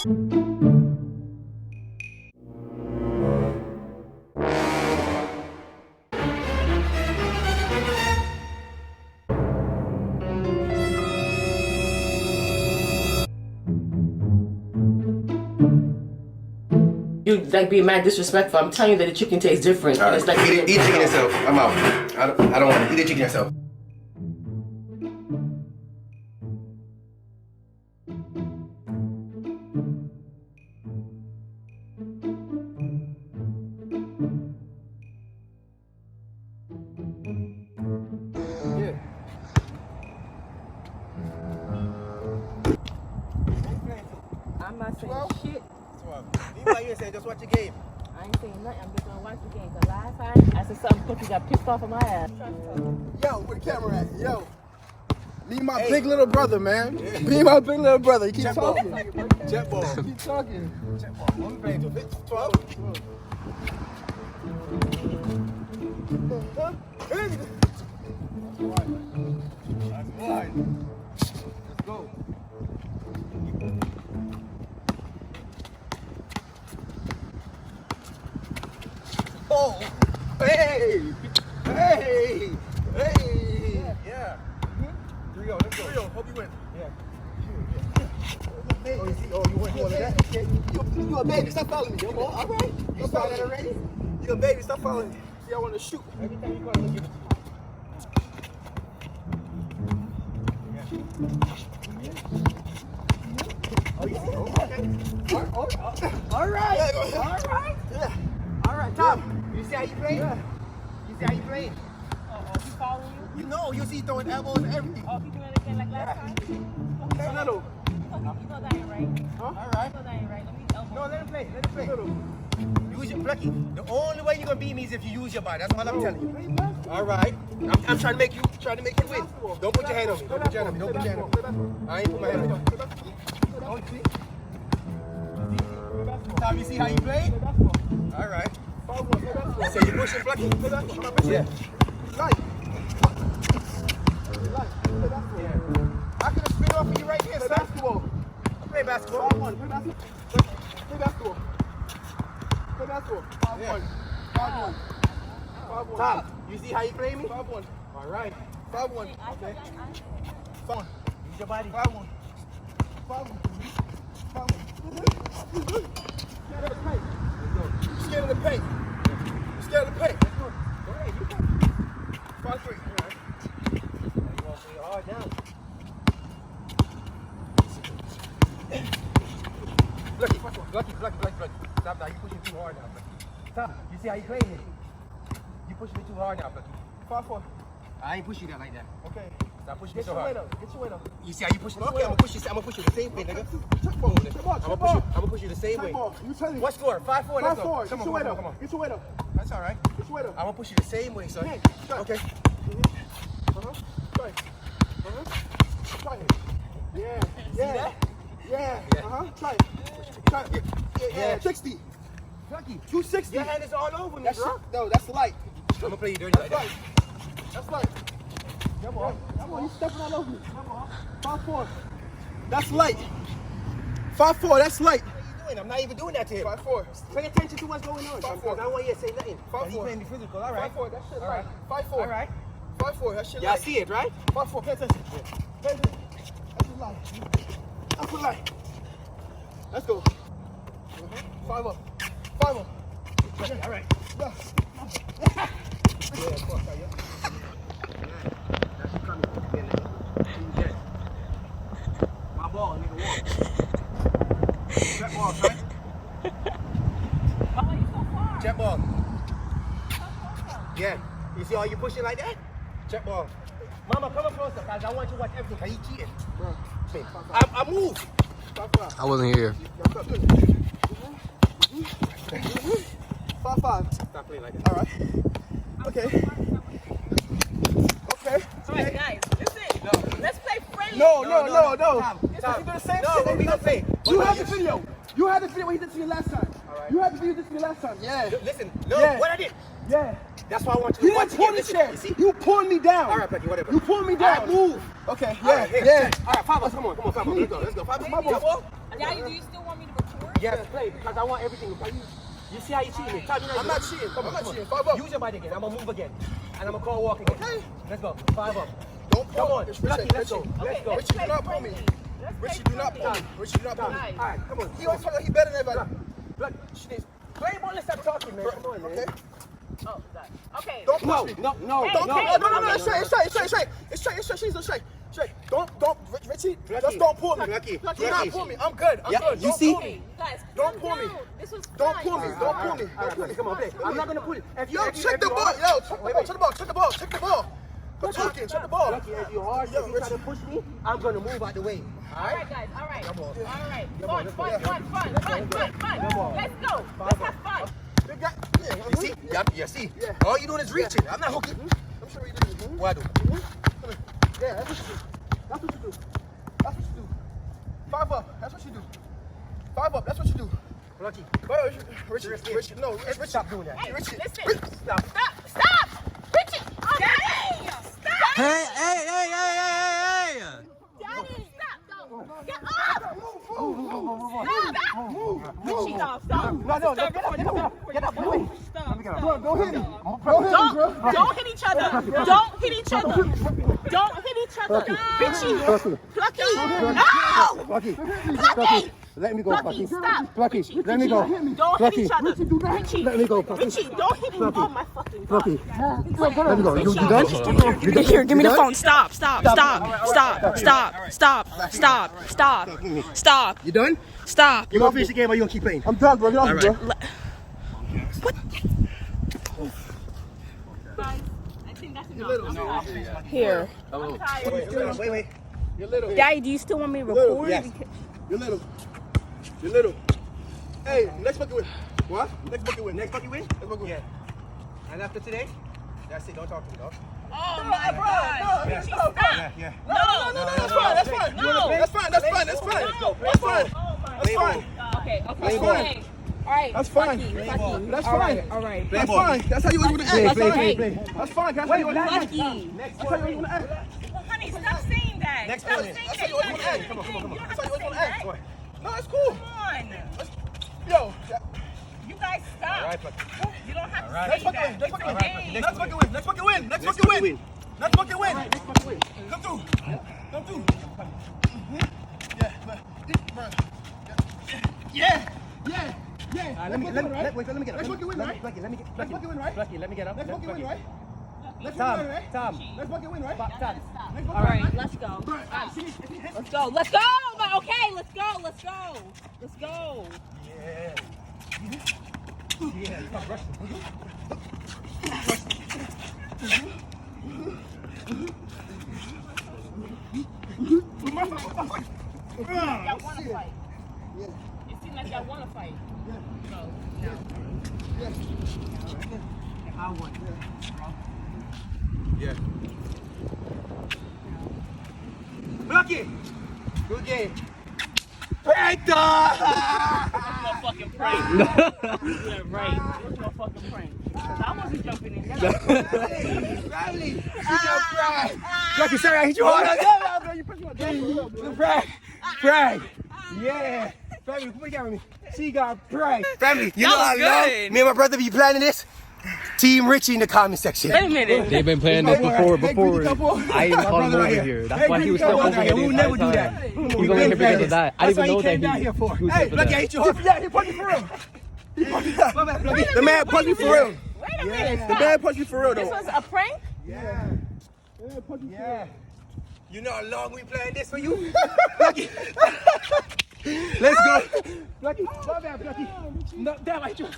You like being mad disrespectful. I'm telling you that the chicken tastes different. Right. It's like eat chicken yourself. I'm out. I don't want to eat the chicken yourself. I'm not saying shit. Meanwhile, you say just watch the game. I ain't saying nothing. I'm just gonna watch the game. The last time I said something, cookie got pissed off of my ass. Yo, where the camera at? Yo. Me and my big little brother, man. Me and my big little brother. You keep talking. Jet ball. Keep talking. Jet ball. What we playing to? 12? That's wide. Let's go. Oh! Hey! Hey! Hey! Yeah. 3-0. Let's go. 3-0. Hope you win. Yeah. Oh, you went more than that? You a baby. Stop following me. All right. You saw that already? You a baby. Stop following me. See, I want to shoot. Every time you go, I'm going to give it to you. Oh, you see? Oh, okay. All right. Yeah, all right. Yeah. All right, Tom. You see how you play? Yeah. You see how you play? Oh, he following you? You know, you see throwing elbows and everything. Oh, he doing it again like last time? Okay, little. You know that ain't right. Huh? All right. You know that ain't right. Let me elbow. No, let him play. Let him play. Use your Lucky. The only way you're gonna beat me is if you use your body. That's all I'm telling you. All right. I'm trying to make you win. Don't put your hand on me. Don't put your hand on me. Don't put your hand on me. I ain't put my hand on you. Oh, see? Tom, you see how you play? All right. So you pushing Lucky? Yeah. I could have spit off of you right here, son. Basketball. I play basketball. Play basketball. Play basketball. 5-1. 5-1. 5-1. Tom, you see how you play me? 5-1. All right. 5-1. Okay. 5-1. Use your body. 5-1. 5-1. 5-1. Scared of the paint. Scared of the paint. Let's go. Go ahead. You go. 5-3. All right. You want to play hard down. Lucky. Stop now. You pushing too hard now, Lucky. Stop. You see how you playing it? You pushing me too hard now, Lucky. 5-4. I ain't pushing that like that. Okay. Stop pushing me so hard. Get your weight up. You see how you pushing? Okay, I'm gonna push you the same way, nigga. I'm gonna push you the same way. You tell me. What score? 5-4. Let's go. 5-4. Get your weight up. Get your weight up. That's all right. Get your weight up. I'm gonna push you the same way, son. Okay. Okay. Try it. Yeah. Try it. Yeah. 60. Lucky. 260. Your hand is all over me, bro. No, that's light. I'm gonna play you dirty like that. That's light. Come on, you stepping all over me. 5-4. That's light. 5-4. That's light. What are you doing? I'm not even doing that to him. 5-4. Pay attention to what's going on. 5-4. I don't want you to say nothing. 5-4. He's playing me physical. All right. 5-4. That shit All light. right. 5-4. All right. 5-4. That shit Y'all light. see it, right? 5-4. Pay attention. Pay attention. That's a light. That's a light. Let's go. 5 up. 5 up. All right. Yeah. Yeah, of course. Yeah. That's coming. My ball, nigga, walk. Jet ball, son. Why are you so far? Jet ball. Yeah. You see how you pushing like that? Jet ball. Mama, come up closer, guys. I want you to watch everything. Cause he cheating. Bro. I move. 5-5. I wasn't here. 5-5. Stop playing like that. All right. Okay. Okay. All right, guys, listen. No. Let's play friendly. No. Tom, You do the same no, shit. what we gonna play? You had the video. You had the video what he did to me last time. All right. You had the video this to me last time. Yeah. Listen, no, Yeah. what I did. Yeah. That's why I want you You to watch didn't pull me again. down. You see? You pulled me down. All right, Becky, whatever. You pulled me down. All right, move. Okay. All right, here, Yeah. All right, 5 us. Come on. 5 us. Let's go. 5 us. My ball. Jet ball. I Daddy, do you still want me to record? Yes, play, because I want everything. You see how you cheating me? I'm not cheating. I'm not cheating. 5 up. Use your body again. I'm gonna move again. And I'm gonna call walk again. Okay. Let's go. 5 up. Don't pull. Come on. Lucky, let's go. Let's go. Richie, do not pull me. Richie, do not pull me. Richie, do not pull me. All right, come on. He always talk like he better than everybody. Look, play ball and stop talking, man. Come on, man. Okay. Oh, God. Okay. Don't push me. No. It's straight. She's straight. Don't, Richie, just don't pull me. Do not pull me. I'm good. I'm good. You see? Guys, don't pull me. This was Don't pull me. Don't pull me. Come on, play. I'm not gonna pull it. Yo, check the ball. Yo, check the ball. Check the ball. Quit talking. Check the ball. Lucky, if you're hard, if you try to push me, I'm gonna move out the way. All right, guys. All right. Come on. All right. Come on, Fun. Come on. Let's go. Let's have fun. You see? Yeah, see? All you doing is reaching. I'm not hooking. I'm sure you do. What I do? Yeah, that's what you do. That's what you do. That's what you do. 5 up. That's what you do. 5 up. That's what you do. Lucky. Richie. No, Richie. Stop doing that. Hey, Richie. listen. Stop. Richie. Daddy. Stop. Hey! Daddy. Stop. Get up. Richie, stop. No, get up. Wait. Stop. Don't hit him. Don't hit each other. Don't hit each other. Richie. Plucky. No. Plucky. Let me go, Plucky. Stop. Plucky, let me go. Don't hit each other. Richie. Let me go, Plucky. Richie, don't hit me on my fucking God. Plucky. Let me go. You done? Here, give me the phone. Stop. You done? Stop. You gonna finish the game or you gonna keep playing? I'm done, bro. Get off me, bro. What? Guys, I think that's enough. Here. I'm tired. Wait. You're little. Daddy, do you still want me to record? Yes. You're little. Hey, next bucket win. What? Next bucket win. Next bucket win? Yeah. And after today, that's it. Don't talk to me, dog. Oh my God. Richie, stop. Yeah. No. That's fine. That's fine. Okay. That's fine. All right. That's fine. Plucky. That's fine. All right. That's fine. That's how you always want to act. Play. That's fine. That's how you want to act. Plucky. That's how you always want to act. Honey, stop saying that. Next Stop one. saying That's that. how you always want to act. Come on. You don't That's have how you to always want to say act. that. No, it's cool. Come on. Yo. You guys stop. All right, Plucky. You don't have to Next say bucket that. win. Next bucket win. Hey. Next bucket win. Next bucket win. Next bucket win. Next bucket win. Next bucket win. Come through. Yeah. Let me get up. Next bucket win, right? Let me get up. Next bucket win, right? Tom. Next bucket win, right? All right, let's go. Let's go. Okay, let's go. Yeah. Y'all want to fight? It seems like y'all want to fight. So, no. I won. Yeah. Lucky. Good game. Prank dog! No fucking prank. Yeah, right. It's no fucking prank. I wasn't jumping in. Family. Lucky, sorry I hit you hard. You pushed me on. Prank. Yeah. Family, come here with me. She got prank. Family, you know how long me and my brother be planning this? Team Richie in the comment section. Wait a minute. They've been playing this before I even called him over here. That's why he was stuck over here. We will never do that. He was only here because of that. I didn't even know that down here for. he was Hey, here for Lucky, I that. hit you hard. Yeah, he punched me for real. The man punched me for real. Wait a minute. The man punched me for real, though. This was a prank? Yeah. You know how long we playing this for you? Lucky. Let's go. Lucky. My bad, Lucky. No, damn, I hit you.